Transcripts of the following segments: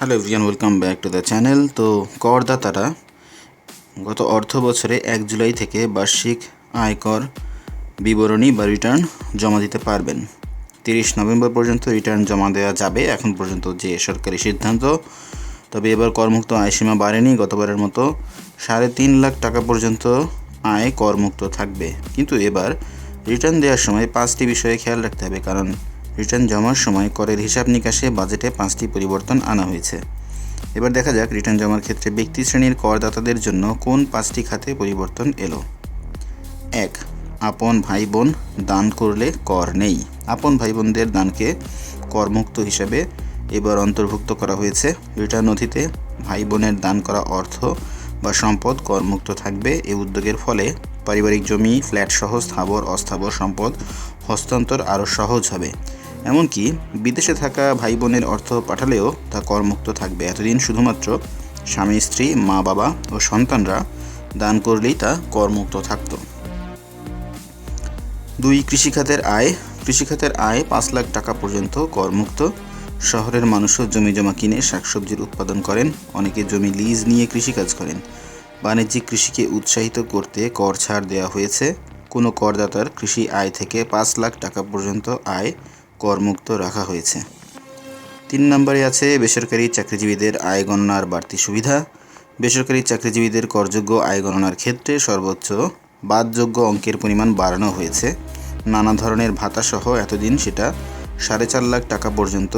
Hello everyone, welcome back to the channel. তো করদাতারা গত অর্থ বছরে 1 জুলাই থেকে বার্ষিক আয়কর বিবরণী বা রিটার্ন জমা দিতে পারবেন। 30 নভেম্বর পর্যন্ত রিটার্ন জমা দেওয়া যাবে, এখন পর্যন্ত যে সরকারি সিদ্ধান্ত। তবে এবার করমুক্ত আয়সীমা বাড়েনি, গতবারের মতো 3.5 লাখ টাকা পর্যন্ত আয় করমুক্ত থাকবে। কিন্তু এবার রিটার্ন দেওয়ার সময় 5টি বিষয়ে খেয়াল রাখতে হবে, কারণ রিটার্ন জমার সময় করের হিসাব নিকাশে বাজেটে 5টি পরিবর্তন আনা হয়েছে। এবার দেখা যাক রিটার্ন জমার ক্ষেত্রে ব্যক্তি শ্রেণীর করদাতাদের জন্য কোন 5টি খাতে পরিবর্তন এলো। 1. আপন ভাই বোন দান করলে কর নেই। আপন ভাই বোনদের দানকে করমুক্ত হিসাবে এবার অন্তর্ভুক্ত করা হয়েছে। রিটার্ন নথিতে ভাই বোনের দান করা অর্থ বা সম্পদ করমুক্ত থাকবে। এই উদ্যোগের ফলে পারিবারিক জমি, ফ্ল্যাট সহ স্থাবর অস্থাবর সম্পদ হস্তান্তর আরও সহজ হবে। এমনকি বিদেশে থাকা ভাই বোনের অর্থ পাঠালেও তা করমুক্ত থাকবে। এতদিন শুধুমাত্র স্বামী স্ত্রী, মা বাবা ও সন্তানরা দান করলেই তা করমুক্ত থাকত। 2. কৃষিখাতের আয়। কৃষিখাতের আয় 5 লাখ টাকা পর্যন্ত করমুক্ত। শহরের মানুষও জমি জমা কিনে শাকসবজির উৎপাদন করেন, অনেকে জমি লিজ নিয়ে কৃষিকাজ করেন। বাণিজ্যিক কৃষিকে উৎসাহিত করতে কর ছাড় দেওয়া হয়েছে। কোনো করদাতার কৃষি আয় থেকে 5 লাখ টাকা পর্যন্ত আয় করমুক্ত রাখা হয়েছে। 3 নম্বরে আছে বেসরকারি চাকরিজীবীদের আয় গণনার বাড়তি সুবিধা। বেসরকারি চাকরিজীবীদের করযোগ্য আয় গণনার ক্ষেত্রে সর্বোচ্চ বাদযোগ্য অঙ্কের পরিমাণ বাড়ানো হয়েছে। নানা ধরনের ভাতাসহ এতদিন সেটা 4.5 লাখ টাকা পর্যন্ত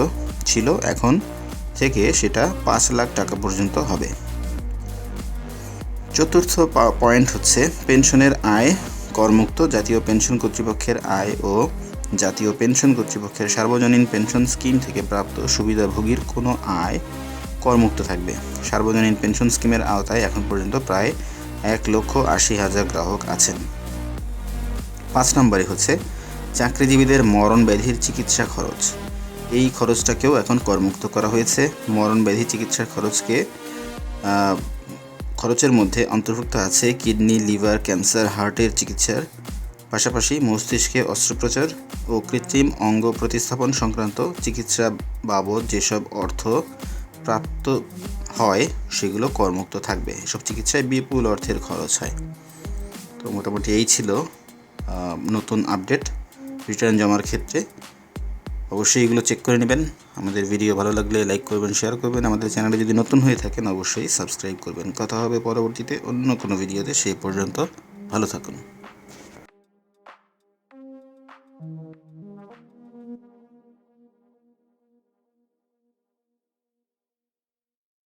ছিল, এখন থেকে সেটা 5 লাখ টাকা পর্যন্ত হবে। 4র্থ পয়েন্ট হচ্ছে পেনশনের আয় করমুক্ত। জাতীয় পেনশন কর্তৃপক্ষের আয় ও জাতীয় পেনশন কর্তৃপক্ষের সার্বজনীন পেনশন স্কিম থেকে প্রাপ্ত সুবিধাভোগীর কোনো আয় করমুক্ত থাকবে। সার্বজনীন পেনশন স্কিমের আওতায় এখন পর্যন্ত প্রায় 1,80,000 গ্রাহক আছেন। 5 নম্বরে হচ্ছে চাকরিজীবীদের মরণ ব্যাধির চিকিৎসা খরচ। এই খরচটাকেও এখন করমুক্ত করা হয়েছে। মরণ ব্যাধি চিকিৎসার খরচের মধ্যে অন্তর্ভুক্ত আছে কিডনি, লিভার, ক্যান্সার, হার্টের চিকিৎসার পাশাপাশি মস্তিষ্কে অস্ত্রোপচার ও কৃত্রিম অঙ্গ প্রতিস্থাপন সংক্রান্ত চিকিৎসা বাবদ যেসব অর্থ প্রাপ্ত হয় সেগুলো করমুক্ত থাকবে। এসব চিকিৎসায় বিপুল অর্থের খরচ হয়। তো মোটামুটি এই ছিল নতুন আপডেট রিটার্ন জমার ক্ষেত্রে। অবশ্যই এগুলো চেক করে নেবেন। আমাদের ভিডিও ভালো লাগলে লাইক করবেন, শেয়ার করবেন। আমাদের চ্যানেলে যদি নতুন হয়ে থাকেন অবশ্যই সাবস্ক্রাইব করবেন। কথা হবে পরবর্তীতে অন্য কোনো ভিডিওতে। সেই পর্যন্ত ভালো থাকুন।